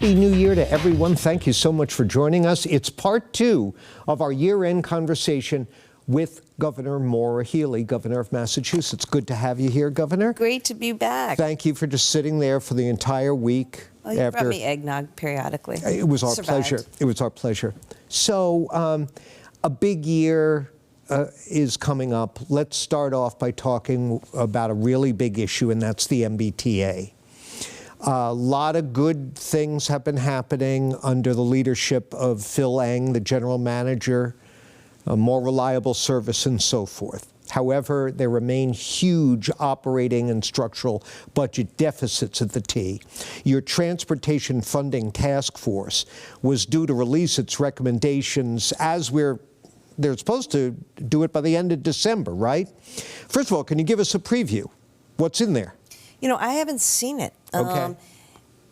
Happy New Year to everyone. Thank you so much for joining us. It's part two of our year-end conversation with Governor Maura Healey, Governor of Massachusetts. Good to have you here, Governor. Great to be back. Thank you for just sitting there for the entire week. Well, you brought me eggnog periodically. It was our pleasure. It was our pleasure. So, a big year is coming up. Let's start off by talking about a really big issue, and that's the MBTA. A lot of good things have been happening under the leadership of Phil Eng, the general manager, a more reliable service and so forth. However, there remain huge operating and structural budget deficits at the T. Your Transportation Funding Task Force was due to release its recommendations they're supposed to do it by the end of December, right? First of all, can you give us a preview? What's in there? You know, I haven't seen it. Okay.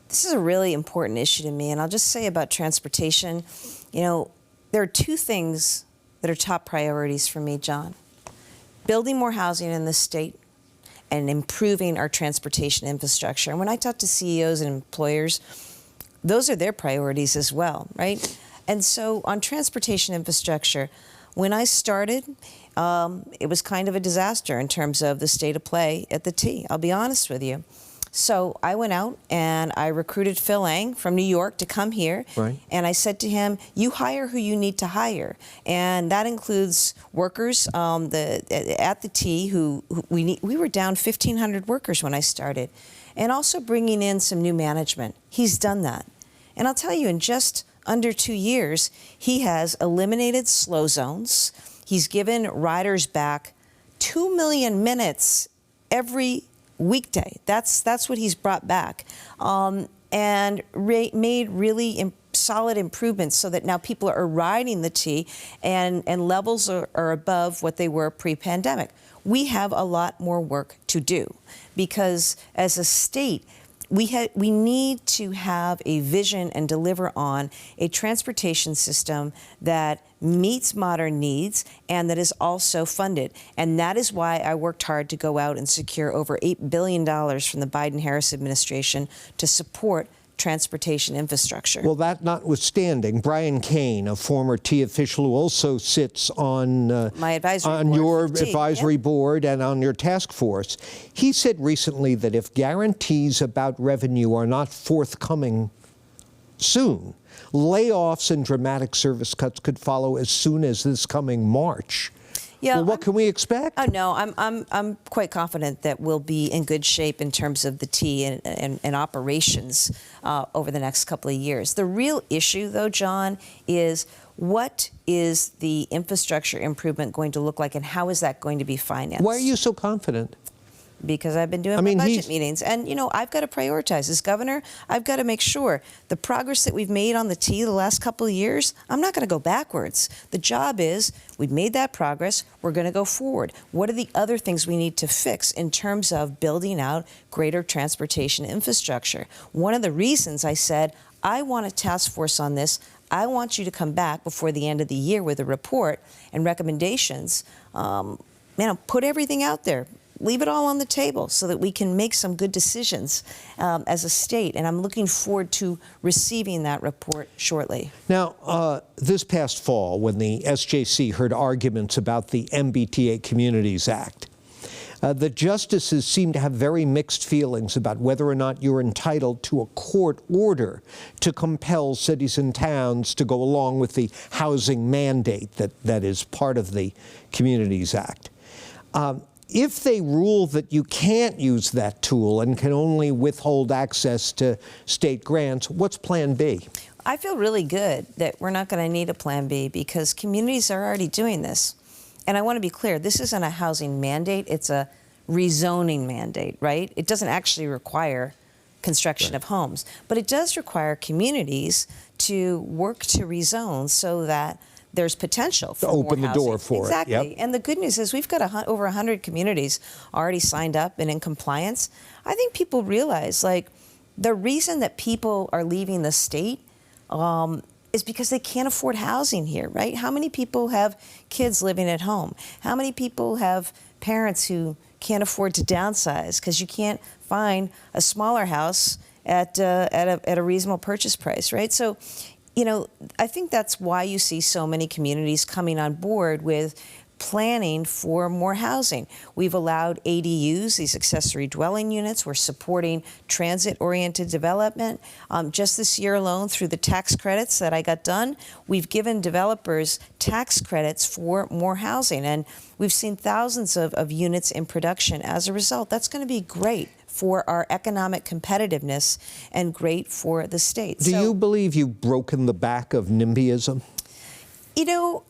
This is a really important issue to me, and I'll just say about transportation, you know, there are two things that are top priorities for me, John. Building more housing in this state and improving our transportation infrastructure. And when I talk to CEOs and employers, those are their priorities as well, right? And so on transportation infrastructure, when I started, it was kind of a disaster in terms of the state of play at the T, I'll be honest with you. So I went out and I recruited Phil Eng from New York to come here. Right. And I said to him, you hire who you need to hire. And that includes workers at the T we were down 1,500 workers when I started. And also bringing in some new management. He's done that. And I'll tell you, in just under 2 years, he has eliminated slow zones. He's given riders back 2 million minutes every weekday. That's what he's brought back, and made really solid improvements so that now people are riding the T, and levels are above what they were pre-pandemic. We have a lot more work to do because as a state, we need to have a vision and deliver on a transportation system that meets modern needs and that is also funded. And that is why I worked hard to go out and secure over $8 billion from the Biden-Harris administration to support transportation infrastructure. Well, that notwithstanding, Brian Kane, a former T official who also sits on my advisory on board your for T, advisory board and on your task force, he said recently that if guarantees about revenue are not forthcoming soon, layoffs and dramatic service cuts could follow as soon as this coming March. Yeah, well, what can we expect? Oh no, I'm quite confident that we'll be in good shape in terms of the T and operations over the next couple of years. The real issue, though, John, is what is the infrastructure improvement going to look like, and how is that going to be financed? Why are you so confident? Because I've been doing my budget meetings. And, you know, I've got to prioritize. As governor, I've got to make sure the progress that we've made on the T the last couple of years, I'm not going to go backwards. The job is, we've made that progress, we're going to go forward. What are the other things we need to fix in terms of building out greater transportation infrastructure? One of the reasons I said, I want a task force on this. I want you to come back before the end of the year with a report and recommendations. Put everything out there. Leave it all on the table so that we can make some good decisions as a state. And I'm looking forward to receiving that report shortly. Now, this past fall, when the SJC heard arguments about the MBTA Communities Act, the justices seem to have very mixed feelings about whether or not you're entitled to a court order to compel cities and towns to go along with the housing mandate that is part of the Communities Act. If they rule that you can't use that tool and can only withhold access to state grants, what's Plan B? I feel really good that we're not going to need a Plan B because communities are already doing this. And I want to be clear, this isn't a housing mandate, it's a rezoning mandate, right? It doesn't actually require construction of homes, but it does require communities to work to rezone so that there's potential for open more the door housing. for exactly. it. Yep. And the good news is we've got over 100 communities already signed up and in compliance. I think people realize, like, the reason that people are leaving the state is because they can't afford housing here, right? How many people have kids living at home? How many people have parents who can't afford to downsize because you can't find a smaller house at a reasonable purchase price, right? So, you know, I think that's why you see so many communities coming on board with planning for more housing. We've allowed ADUs, these accessory dwelling units. We're supporting transit-oriented development. Just this year alone, through the tax credits that I got done, we've given developers tax credits for more housing. And we've seen thousands of units in production as a result. That's going to be great for our economic competitiveness and great for the state. Do you believe you've broken the back of NIMBYism? You know,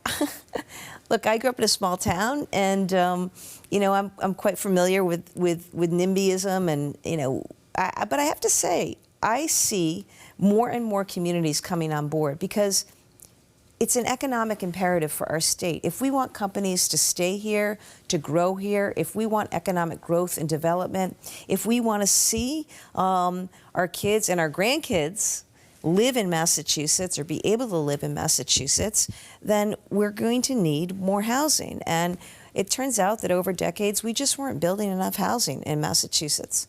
look, I grew up in a small town, and you know, I'm quite familiar with NIMBYism, and you know, but I have to say, I see more and more communities coming on board because it's an economic imperative for our state. If we want companies to stay here, to grow here, if we want economic growth and development, if we want to see our kids and our grandkids live in Massachusetts or be able to live in Massachusetts, then we're going to need more housing. And it turns out that over decades, we just weren't building enough housing in Massachusetts.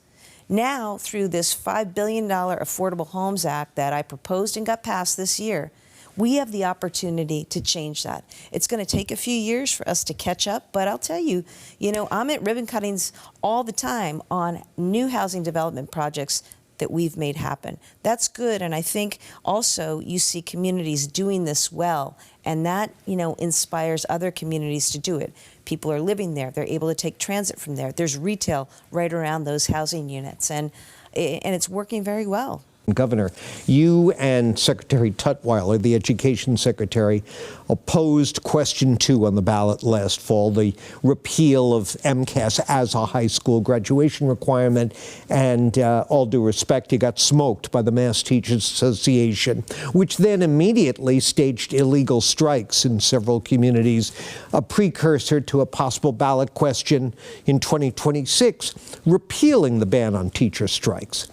Now, through this $5 billion Affordable Homes Act that I proposed and got passed this year, we have the opportunity to change that. It's going to take a few years for us to catch up, but I'll tell you, you know, I'm at ribbon cuttings all the time on new housing development projects that we've made happen. That's good, and I think also you see communities doing this well, and that, you know, inspires other communities to do it. People are living there. They're able to take transit from there. There's retail right around those housing units, and it's working very well. Governor, you and Secretary Tutwiler, the Education Secretary, opposed question 2 on the ballot last fall, the repeal of MCAS as a high school graduation requirement, and all due respect, you got smoked by the Mass Teachers Association, which then immediately staged illegal strikes in several communities, a precursor to a possible ballot question in 2026, repealing the ban on teacher strikes.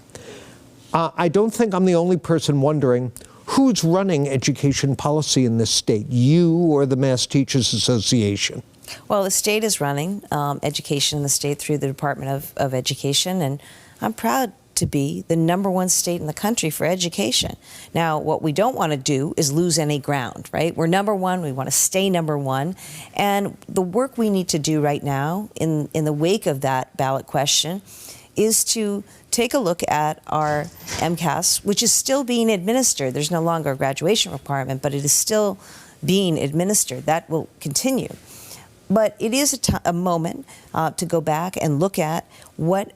I don't think I'm the only person wondering who's running education policy in this state, you or the Mass Teachers Association? Well, the state is running education in the state through the Department of Education, and I'm proud to be the #1 state in the country for education. Now, what we don't want to do is lose any ground, right? We're #1, we want to stay #1, and the work we need to do right now in the wake of that ballot question is to take a look at our MCAS, which is still being administered. There's no longer a graduation requirement, but it is still being administered. That will continue. But it is a moment to go back and look at what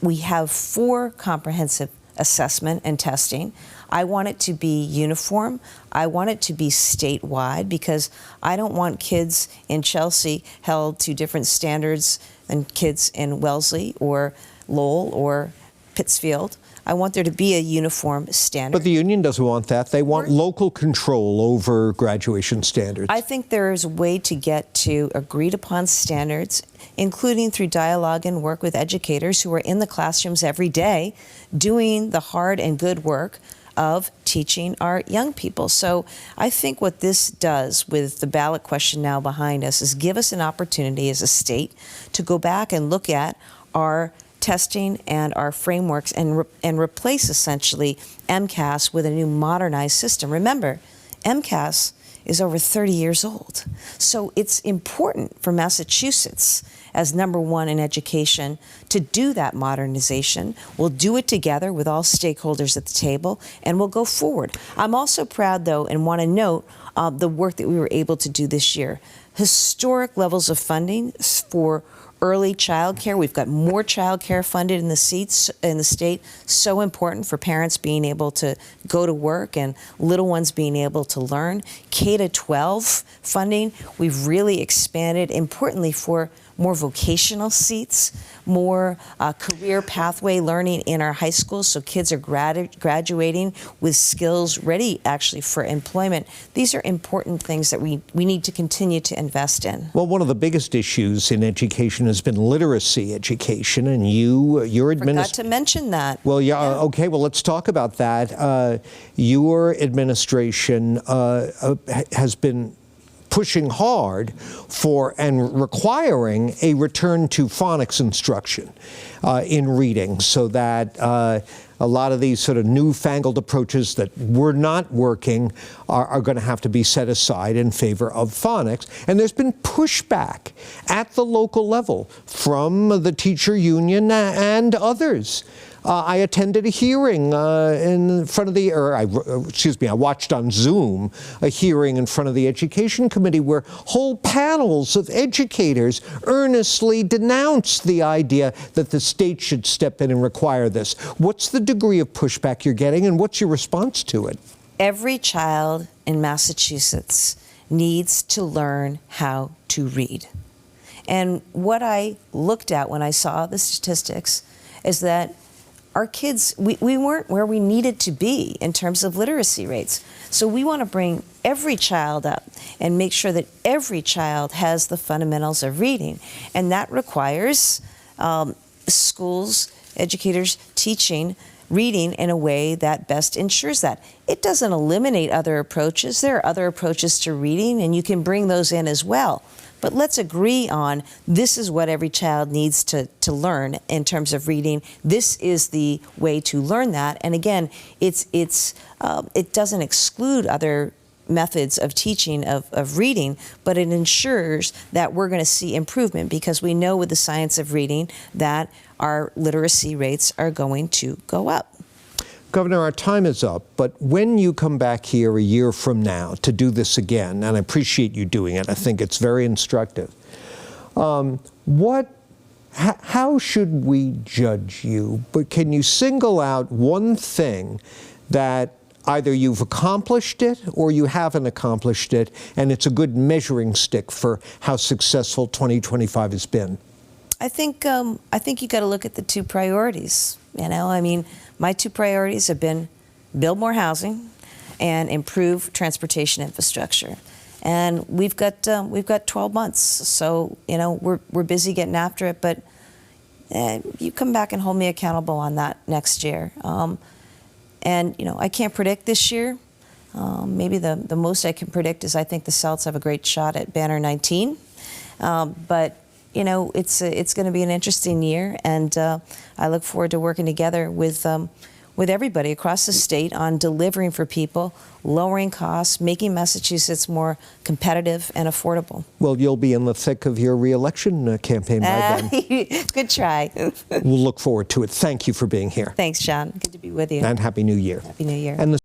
we have for comprehensive assessment and testing. I want it to be uniform. I want it to be statewide because I don't want kids in Chelsea held to different standards than kids in Wellesley or Lowell or Pittsfield. I want there to be a uniform standard. But the union doesn't want that. They want local control over graduation standards. I think there is a way to get to agreed upon standards, including through dialogue and work with educators who are in the classrooms every day doing the hard and good work of teaching our young people. So I think what this does with the ballot question now behind us is give us an opportunity as a state to go back and look at our testing and our frameworks and replace essentially MCAS with a new modernized system. Remember, MCAS is over 30 years old. So it's important for Massachusetts as #1 in education to do that modernization. We'll do it together with all stakeholders at the table, and we'll go forward. I'm also proud, though, and want to note the work that we were able to do this year. Historic levels of funding for early child care. We've got more child care funded in the state. So important for parents being able to go to work and little ones being able to learn. K-12 funding, we've really expanded, importantly, for more vocational seats, more career pathway learning in our high schools, so kids are graduating with skills ready actually for employment. These are important things that we need to continue to invest in. Well, one of the biggest issues in education has been literacy education, and your Forgot to mention that. Well, yeah, okay, well, let's talk about that. Your administration has been pushing hard for and requiring a return to phonics instruction in reading, so that a lot of these sort of newfangled approaches that were not working are going to have to be set aside in favor of phonics. And there's been pushback at the local level from the teacher union and others. I attended a hearing in front of the, I watched on Zoom a hearing in front of the Education Committee where whole panels of educators earnestly denounced the idea that the state should step in and require this. What's the degree of pushback you're getting, and what's your response to it? Every child in Massachusetts needs to learn how to read. And what I looked at when I saw the statistics is that our kids, we weren't where we needed to be in terms of literacy rates. So we want to bring every child up and make sure that every child has the fundamentals of reading. And that requires schools, educators teaching reading in a way that best ensures that. It doesn't eliminate other approaches. There are other approaches to reading, and you can bring those in as well. But let's agree on this is what every child needs to learn in terms of reading. This is the way to learn that. And again, it doesn't exclude other methods of teaching of reading, but it ensures that we're going to see improvement, because we know with the science of reading that our literacy rates are going to go up. Governor, our time is up, but when you come back here a year from now to do this again, and I appreciate you doing it, I think it's very instructive, how should we judge you? But can you single out one thing that either you've accomplished it or you haven't accomplished it, and it's a good measuring stick for how successful 2025 has been? I think you got to look at the two priorities. You know, I mean, my two priorities have been build more housing and improve transportation infrastructure. And we've got 12 months, so you know we're busy getting after it. But you come back and hold me accountable on that next year. And you know, I can't predict this year. Maybe the most I can predict is I think the Celts have a great shot at banner 19. But you know, it's going to be an interesting year, and I look forward to working together with everybody across the state on delivering for people, lowering costs, making Massachusetts more competitive and affordable. Well, you'll be in the thick of your re-election campaign by then. Good try. We'll look forward to it. Thank you for being here. Thanks, John. Good to be with you. And Happy New Year. Happy New Year. And the